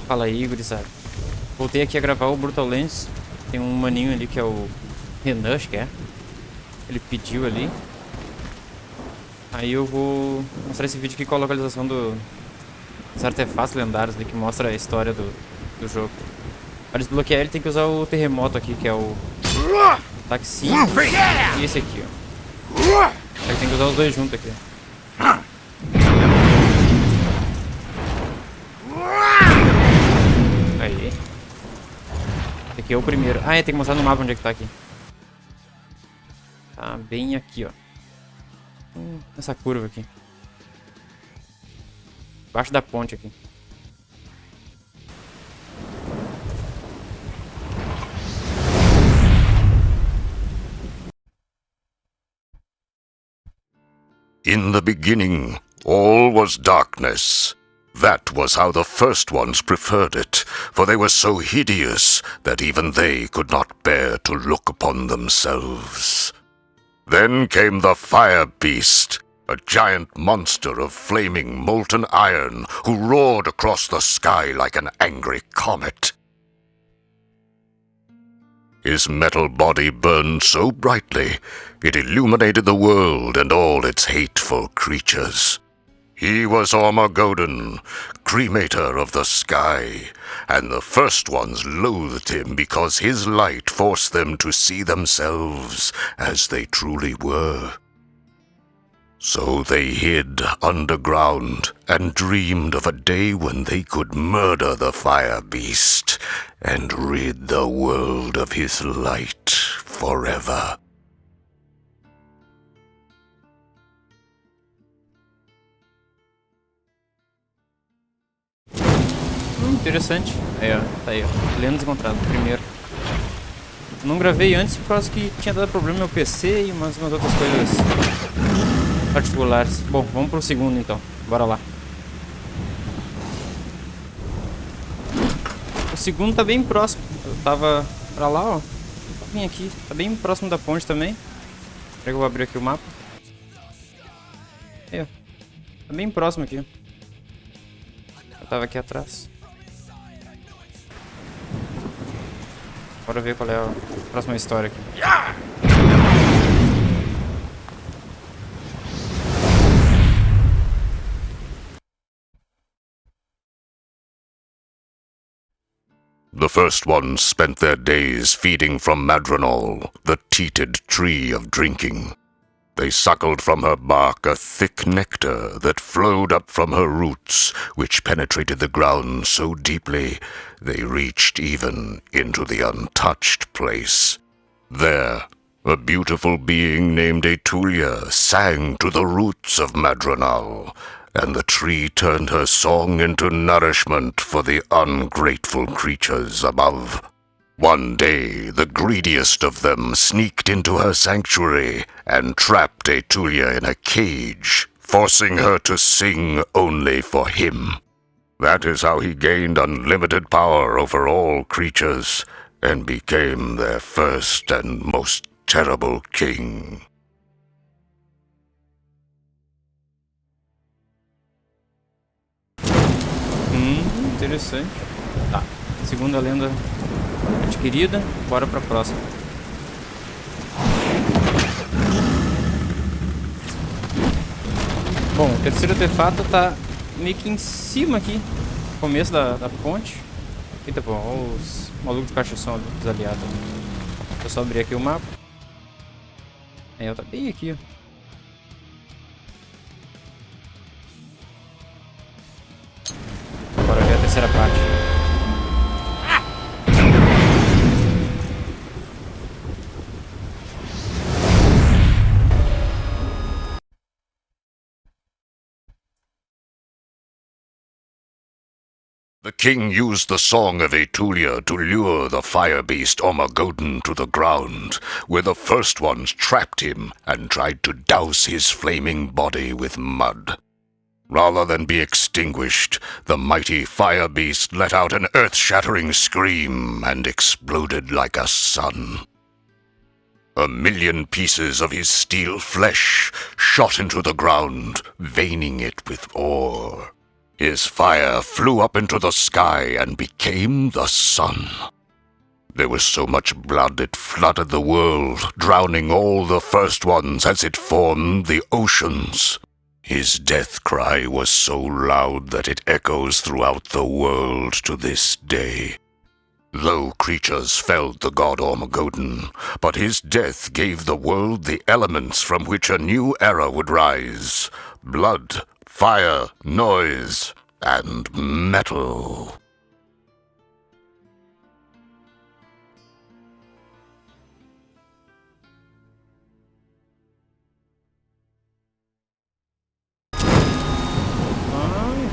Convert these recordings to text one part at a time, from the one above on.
Fala aí, gurizada. Voltei aqui a gravar o Brutal Lens. Tem um maninho ali que é o Renan, acho que é. Ele pediu ali. Aí eu vou mostrar esse vídeo aqui com a localização dos artefatos lendários ali, que mostra a história do jogo. Para desbloquear ele tem que usar o Terremoto aqui, que é o ataque 5 e esse aqui, ó. Aí tem que usar os dois juntos aqui. Aí. Esse aqui é o primeiro. Ah, tem que mostrar no mapa onde é que tá aqui. Tá bem aqui, ó. Essa curva aqui. Embaixo da ponte aqui. In the beginning, all was darkness. That was how the first ones preferred it, for they were so hideous that even they could not bear to look upon themselves. Then came the fire beast, a giant monster of flaming molten iron who roared across the sky like an angry comet. His metal body burned so brightly, it illuminated the world and all its hateful creatures. He was Armageddon, cremator of the sky, and the first ones loathed him because his light forced them to see themselves as they truly were. So they hid underground and dreamed of a day when they could murder the fire beast and rid the world of his light forever. Interessante. Aí, ó. Tá aí, ó. Lendas encontradas. Primeiro. Não gravei antes por causa que tinha dado problema no meu PC e umas outras coisas particulares. Bom, vamos pro segundo então. Bora lá. O segundo tá bem próximo. Eu tava pra lá, ó. Vim aqui. Tá bem próximo da ponte também. Será que eu vou abrir aqui o mapa? Aí, ó. Tá bem próximo aqui. Eu tava aqui atrás. Bora ver qual é a próxima história aqui. The first ones spent their days feeding from Madronal, the teated tree of drinking. They suckled from her bark a thick nectar that flowed up from her roots, which penetrated the ground so deeply they reached even into the untouched place. There, a beautiful being named Etulia sang to the roots of Madronal, and the tree turned her song into nourishment for the ungrateful creatures above. One day, the greediest of them sneaked into her sanctuary and trapped Etulia in a cage, forcing her to sing only for him. That is how he gained unlimited power over all creatures and became their first and most terrible king. Interessante. Tá. Segunda lenda adquirida. Bora pra próxima. Bom, o terceiro artefato tá meio que em cima aqui. Começo da ponte. Eita, bom, olha os malucos de caixação ali, os aliados. Deixa eu só abrir aqui o mapa. Aí, ela tá bem aqui, ó. Bora ver a terceira parte. The king used the song of Etulia to lure the fire beast Armageddon to the ground, where the first ones trapped him and tried to douse his flaming body with mud. Rather than be extinguished, the mighty fire beast let out an earth-shattering scream and exploded like a sun. 1,000,000 pieces of his steel flesh shot into the ground, veining it with ore. His fire flew up into the sky and became the sun. There was so much blood it flooded the world, drowning all the first ones as it formed the oceans. His death cry was so loud that it echoes throughout the world to this day. Low creatures felled the god Ormagodon, but his death gave the world the elements from which a new era would rise. Blood, fire, noise, and metal.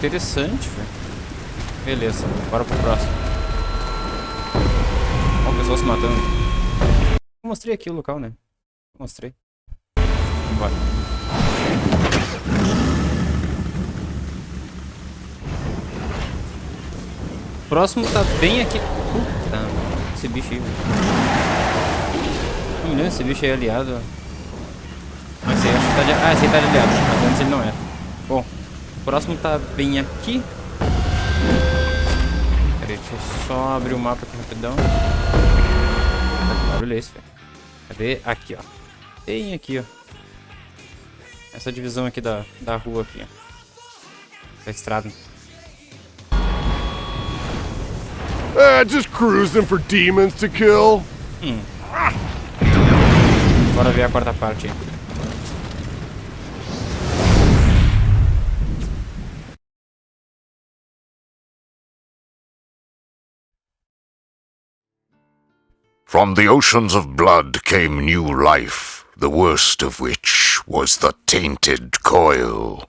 Interessante, velho. Beleza, bora pro próximo. Ó, o pessoal se matando. Eu mostrei aqui o local, né? Mostrei. Bora. O próximo tá bem aqui. Puta, esse bicho aí. Não me lembro, esse bicho aí é aliado. Mas esse aí acho que tá de... Ah, esse aí tá de aliado, mas antes ele não era. Bom. O próximo tá bem aqui. Pera aí, deixa eu só abrir o mapa aqui rapidão. Tá que barulho é esse, velho? Cadê? Aqui, ó. Bem aqui, ó. Essa divisão aqui da rua aqui, ó. Da estrada. Just cruising for demons to kill. Bora ver a quarta parte aí. From the oceans of blood came new life, the worst of which was the tainted coil.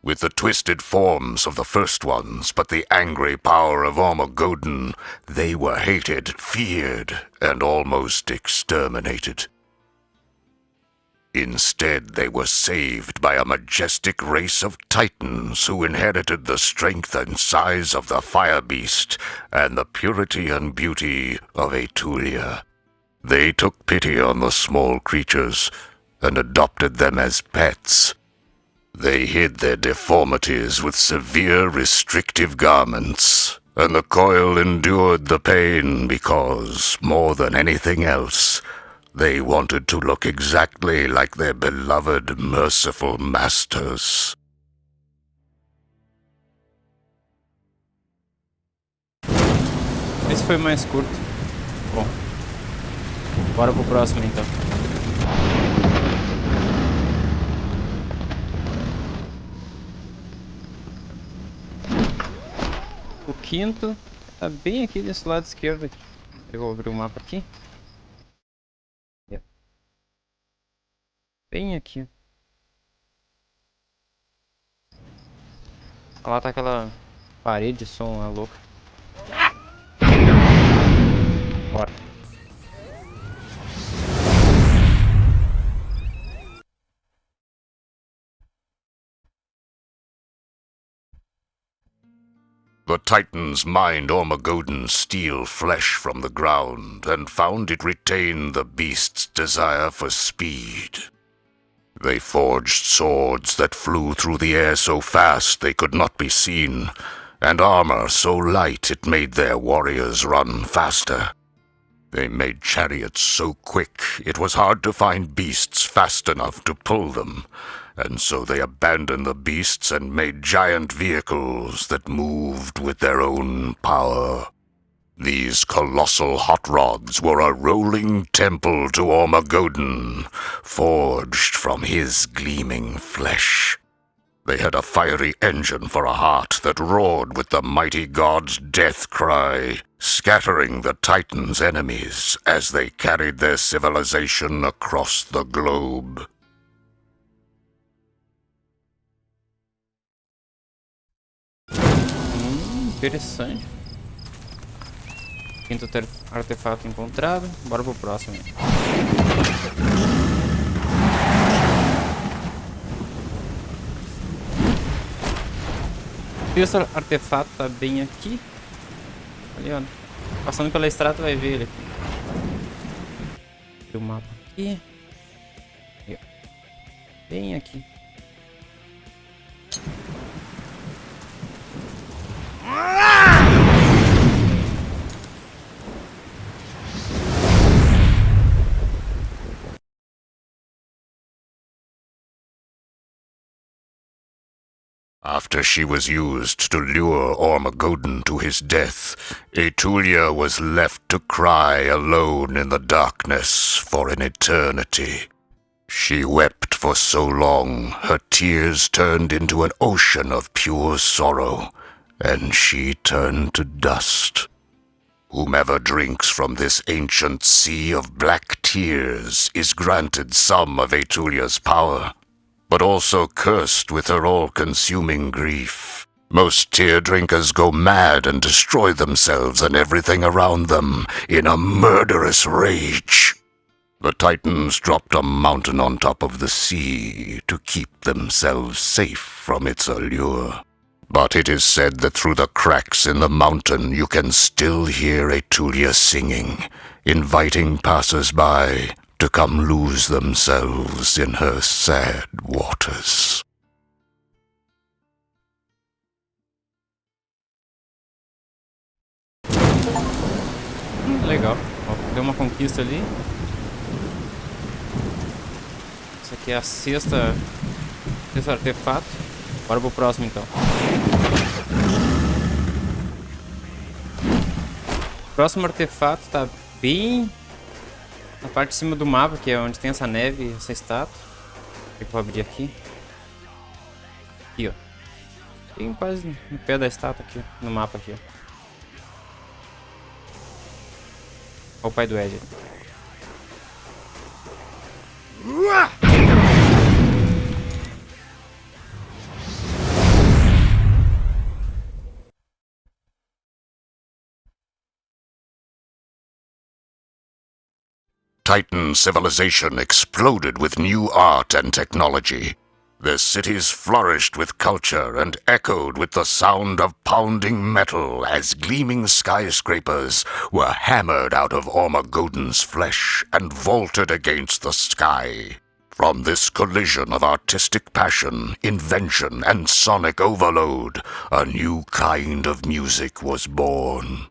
With the twisted forms of the first ones, but the angry power of Ormagodon, they were hated, feared, and almost exterminated. Instead, they were saved by a majestic race of titans who inherited the strength and size of the fire beast and the purity and beauty of Etulia. They took pity on the small creatures and adopted them as pets. They hid their deformities with severe restrictive garments, and the coil endured the pain because, more than anything else, they wanted to look exactly like their beloved, merciful masters. Esse foi mais curto. Bom. Bora pro próximo então. O quinto tá bem aqui desse lado esquerdo. Eu vou abrir o mapa aqui. Bem aqui. Lá tá aquela parede de som lá louca. Bora. The Titans mined Ormagodon's steel flesh from the ground and found it retained the beast's desire for speed. They forged swords that flew through the air so fast they could not be seen, and armor so light it made their warriors run faster. They made chariots so quick it was hard to find beasts fast enough to pull them, and so they abandoned the beasts and made giant vehicles that moved with their own power. These colossal hot rods were a rolling temple to Ormagodon, forged from his gleaming flesh. They had a fiery engine for a heart that roared with the mighty god's death cry, scattering the Titans' enemies as they carried their civilization across the globe. Interessante. Quinto artefato encontrado. Bora pro próximo. Esse artefato tá bem aqui. Ali, ó. Passando pela estrada vai ver ele aqui. Tem o mapa aqui. Aqui, ó. Bem aqui. After she was used to lure Ormagodon to his death, Aetulia was left to cry alone in the darkness for an eternity. She wept for so long, her tears turned into an ocean of pure sorrow, and she turned to dust. Whomever drinks from this ancient sea of black tears is granted some of Aetulia's power, but also cursed with her all-consuming grief. Most tear drinkers go mad and destroy themselves and everything around them in a murderous rage. The Titans dropped a mountain on top of the sea to keep themselves safe from its allure. But it is said that through the cracks in the mountain you can still hear Aetulia singing, inviting passers-by to come lose themselves in her sad waters. Legal. Ó, deu uma conquista ali. Esse aqui é a sexto artefato. Bora pro próximo então. O próximo artefato tá bem na parte de cima do mapa, que é onde tem essa neve, essa estátua. Eu vou abrir aqui. Aqui, ó. Bem quase no pé da estátua aqui, no mapa aqui, ó. Olha o pai do Ed. Titan civilization exploded with new art and technology. Their cities flourished with culture and echoed with the sound of pounding metal as gleaming skyscrapers were hammered out of Ormagodon's flesh and vaulted against the sky. From this collision of artistic passion, invention, and sonic overload, a new kind of music was born.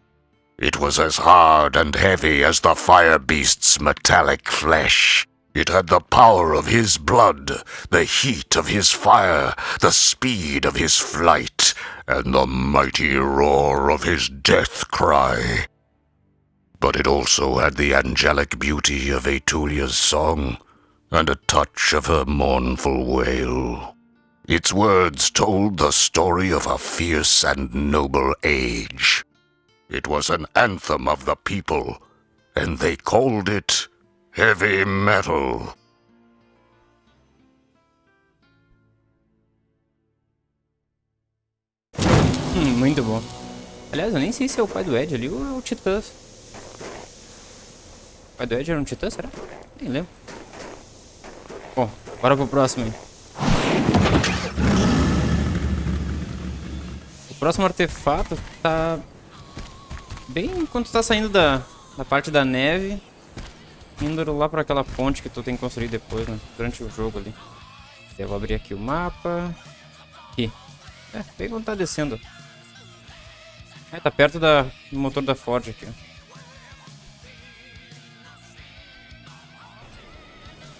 It was as hard and heavy as the fire beast's metallic flesh. It had the power of his blood, the heat of his fire, the speed of his flight, and the mighty roar of his death cry. But it also had the angelic beauty of Aetulia's song, and a touch of her mournful wail. Its words told the story of a fierce and noble age. It was an anthem of the people, and they called it heavy metal. Muito bom. Aliás, eu nem sei se é o pai do Ed ali ou é o Titãs. O pai do Ed era um Titã, será? Nem lembro. Bom, bora pro próximo aí. O próximo artefato tá bem quando tu tá saindo da parte da neve, indo lá pra aquela ponte que tu tem que construir depois, né? Durante o jogo ali. Eu vou abrir aqui o mapa. Aqui. Bem quando tá descendo. Tá perto do motor da Ford aqui.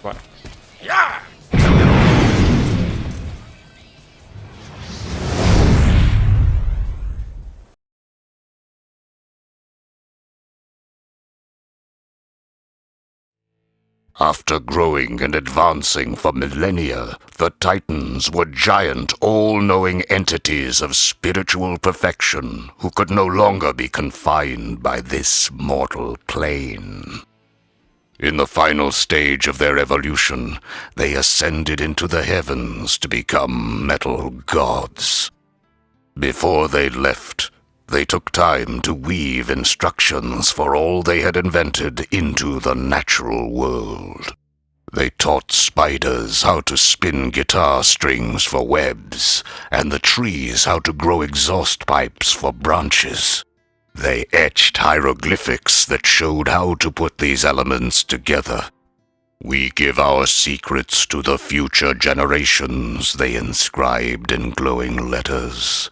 Bora. After growing and advancing for millennia, the Titans were giant, all-knowing entities of spiritual perfection who could no longer be confined by this mortal plane. In the final stage of their evolution, they ascended into the heavens to become metal gods. Before they left, they took time to weave instructions for all they had invented into the natural world. They taught spiders how to spin guitar strings for webs, and the trees how to grow exhaust pipes for branches. They etched hieroglyphics that showed how to put these elements together. We give our secrets to the future generations, they inscribed in glowing letters,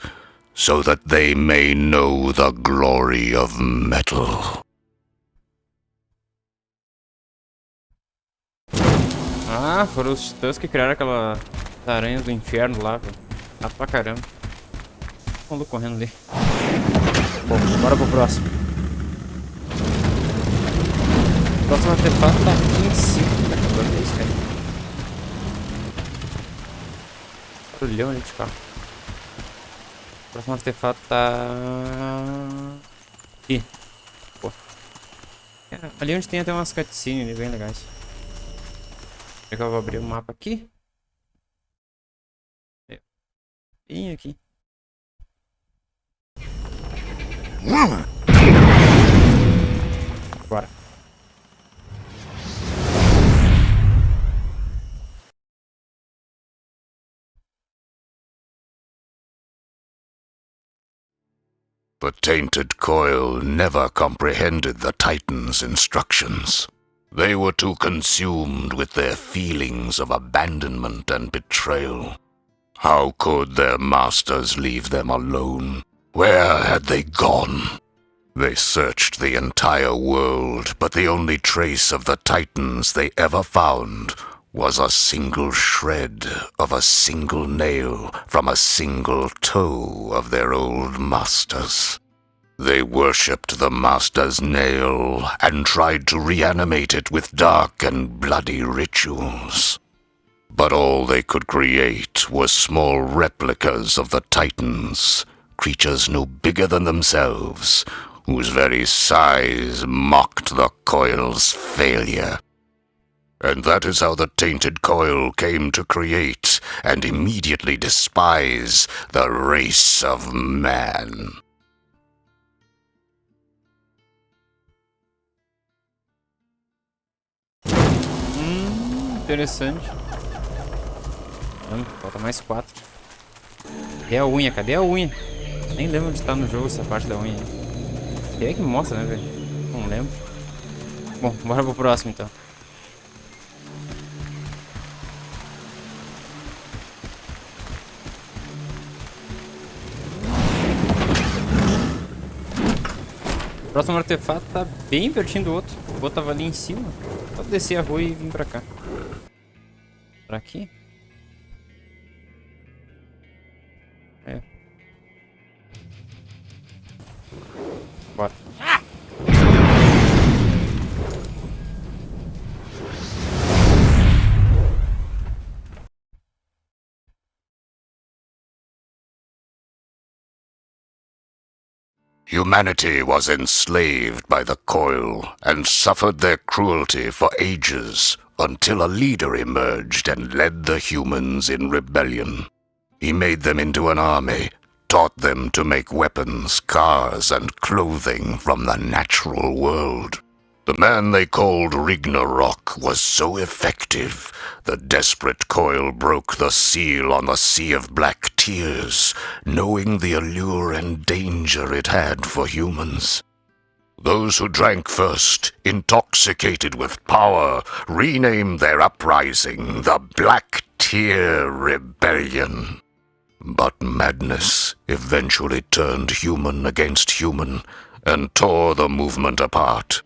so that they may know the glory of metal. Ah, foram os titãs que criaram aquelas aranhas do inferno lá, velho. Tá pra caramba. O maluco correndo ali. Bom, bora pro próximo. O próximo artefato tá aqui em cima. Tá acabando isso, cara. Barulhão ali de carro. O próximo artefato tá... aqui. Pô. Ali onde tem até umas cutscenes ali bem legais. Eu vou abrir o mapa aqui. Bem aqui. Bora. The tainted coil never comprehended the Titan's instructions. They were too consumed with their feelings of abandonment and betrayal. How could their masters leave them alone? Where had they gone? They searched the entire world, but the only trace of the Titans they ever found was a single shred of a single nail from a single toe of their old masters. They worshipped the master's nail and tried to reanimate it with dark and bloody rituals. But all they could create was small replicas of the Titans, creatures no bigger than themselves, whose very size mocked the coil's failure. And that is how the tainted coil came to create and immediately despise the race of man. Interessante. Falta mais 4. Cadê a unha? Cadê a unha? Nem lembro onde tá no jogo essa parte da unha. Quem é que mostra, né, velho? Não lembro. Bom, bora pro próximo então. O próximo artefato tá bem pertinho do outro. O outro tava ali em cima. Só descer a rua e vir pra cá. Pra aqui? É. Bora. Humanity was enslaved by the coil and suffered their cruelty for ages until a leader emerged and led the humans in rebellion. He made them into an army, taught them to make weapons, cars, and clothing from the natural world. The man they called Ragnarok was so effective, the desperate coil broke the seal on the sea of black tears, knowing the allure and danger it had for humans. Those who drank first, intoxicated with power, renamed their uprising the Black Tear Rebellion. But madness eventually turned human against human and tore the movement apart.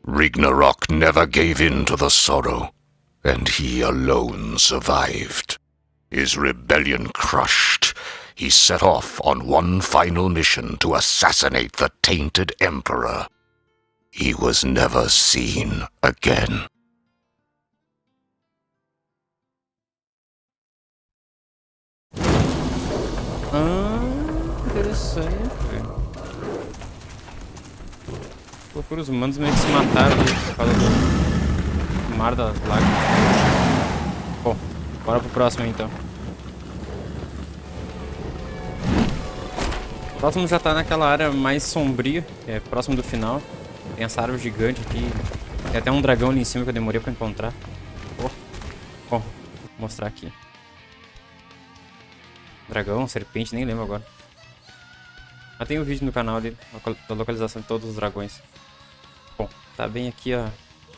Ragnarok never gave in to the sorrow, and he alone survived. His rebellion crushed, he set off on one final mission to assassinate the tainted emperor. He was never seen again. Interessante. Procura os humanos meio que se mataram ali por causa do mar das lágrimas. Bom, bora pro próximo então. O próximo já tá naquela área mais sombria, que é próximo do final. Tem essa árvore gigante aqui. Tem até um dragão ali em cima que eu demorei pra encontrar. Bom, vou mostrar aqui. Dragão, serpente, nem lembro agora. Mas tem um vídeo no canal ali da localização de todos os dragões. Bom, tá bem aqui, ó,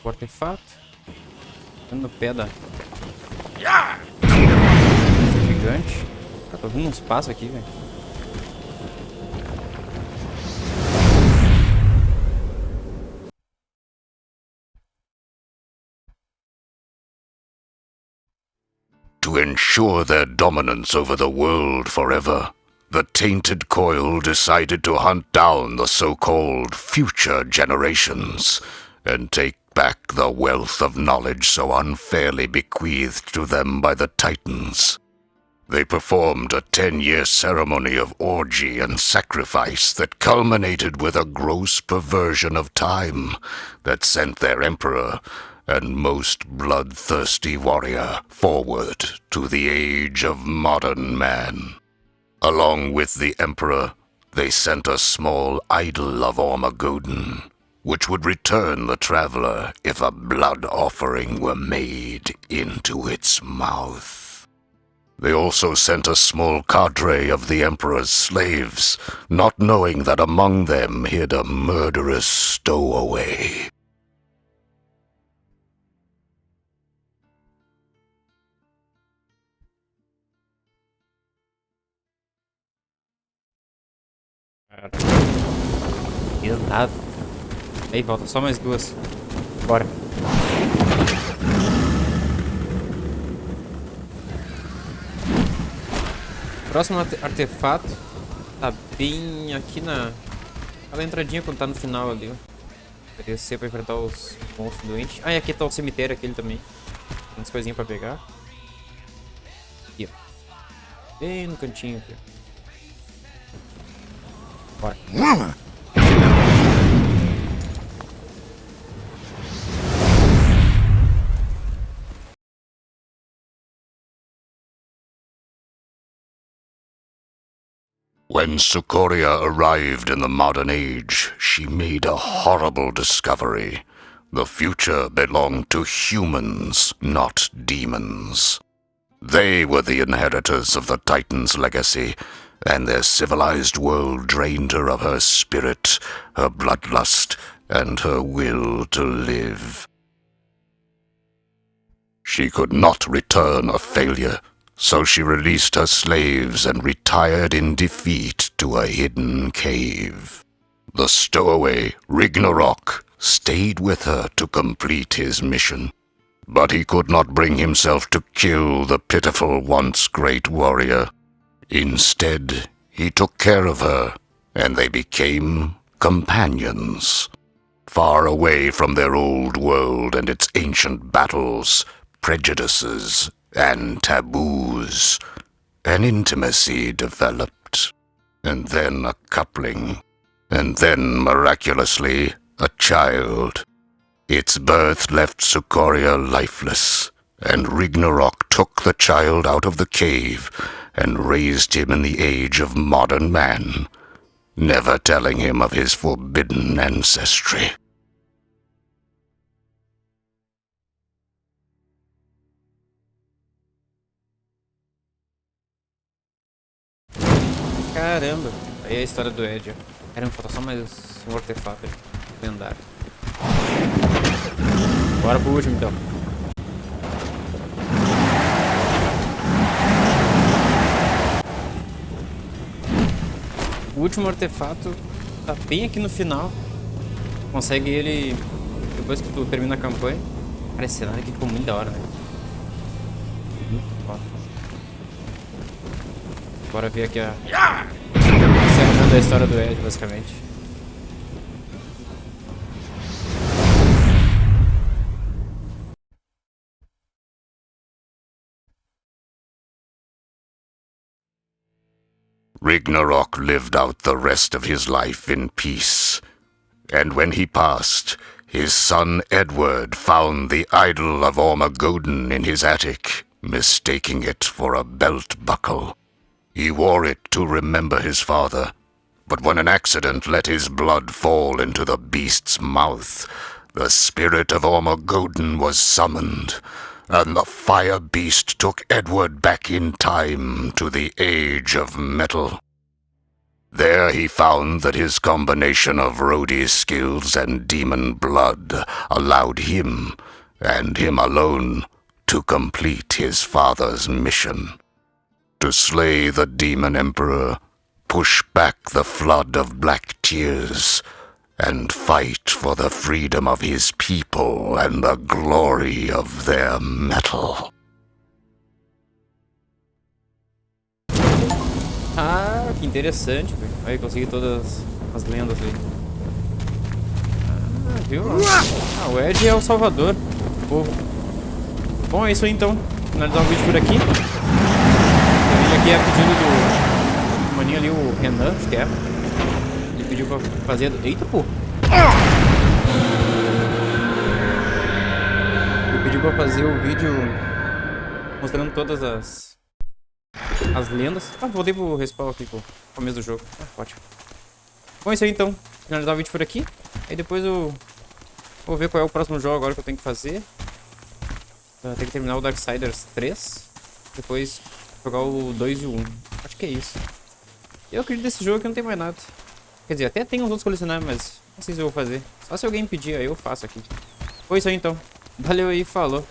o artefato. No pé da... gigante. Tô vendo uns passos aqui, velho. To ensure their dominance over the world forever, the tainted coil decided to hunt down the so-called future generations and take back the wealth of knowledge so unfairly bequeathed to them by the Titans. They performed a 10-year ceremony of orgy and sacrifice that culminated with a gross perversion of time that sent their emperor and most bloodthirsty warrior forward to the age of modern man. Along with the emperor, they sent a small idol of Ormagoden, which would return the traveler if a blood offering were made into its mouth. They also sent a small cadre of the emperor's slaves, not knowing that among them hid a murderous stowaway. Cara, pesado. Aí, falta só mais duas. Bora. Próximo artefato tá bem aqui na... aquela entradinha quando tá no final ali, ó. Poderia ser pra enfrentar os monstros doentes. Ah, e aqui tá o cemitério, aquele também. Tem umas coisinhas pra pegar. Aqui, ó. Bem no cantinho aqui, ó. Bora. When Sukoria arrived in the modern age, she made a horrible discovery. The future belonged to humans, not demons. They were the inheritors of the Titan's legacy, and their civilized world drained her of her spirit, her bloodlust, and her will to live. She could not return a failure, so she released her slaves and retired in defeat to a hidden cave. The stowaway, Ragnarok, stayed with her to complete his mission, but he could not bring himself to kill the pitiful once great warrior. Instead, he took care of her, and they became companions. Far away from their old world and its ancient battles, prejudices, and taboos, an intimacy developed, and then a coupling, and then, miraculously, a child. Its birth left Sukoria lifeless, and Ragnarok took the child out of the cave and raised him in the age of modern man, never telling him of his forbidden ancestry. Caramba! Aí é a história do Ed, ó. Caramba, falta só mais um artefato ali. Lendário. Bora pro último, então. O último artefato tá bem aqui no final. Consegue ele depois que tu termina a campanha. Cara, esse cenário aqui ficou muito da hora, né? Muito foda. Bora ver aqui a... encerrando a história do Ed, basicamente. Ragnarok lived out the rest of his life in peace, and when he passed, his son Edward found the idol of Ormagoden in his attic, mistaking it for a belt buckle. He wore it to remember his father, but when an accident let his blood fall into the beast's mouth, the spirit of Ormagoden was summoned, and the fire beast took Edward back in time to the age of metal. There he found that his combination of roadie skills and demon blood allowed him, and him alone, to complete his father's mission. To slay the demon emperor, push back the flood of black tears, and fight for the freedom of his people and the glory of their metal. que interessante, velho. Aí consegui todas as lendas ali. Ah, viu? Ah, o Ed é o salvador do povo. Bom, é isso aí então. Finalizar o vídeo por aqui. O vídeo aqui é pedido do maninho ali, o Renan, acho que é. Ele pediu pra fazer... Eita, pô! Ele pediu pra fazer o vídeo mostrando todas as lendas. Ah, voltei pro respawn aqui, pro começo do jogo. Ah, ótimo. Bom, é isso aí então. Finalizar o vídeo por aqui. Aí depois eu vou ver qual é o próximo jogo agora que eu tenho que fazer. Tem que terminar o Darksiders 3. Depois jogar o 2 e o 1. Acho que é isso. Eu acredito nesse jogo que não tem mais nada. Quer dizer, até tem uns outros colecionáveis, mas não sei se eu vou fazer. Só se alguém pedir, aí eu faço aqui. Foi isso aí então. Valeu aí, falou.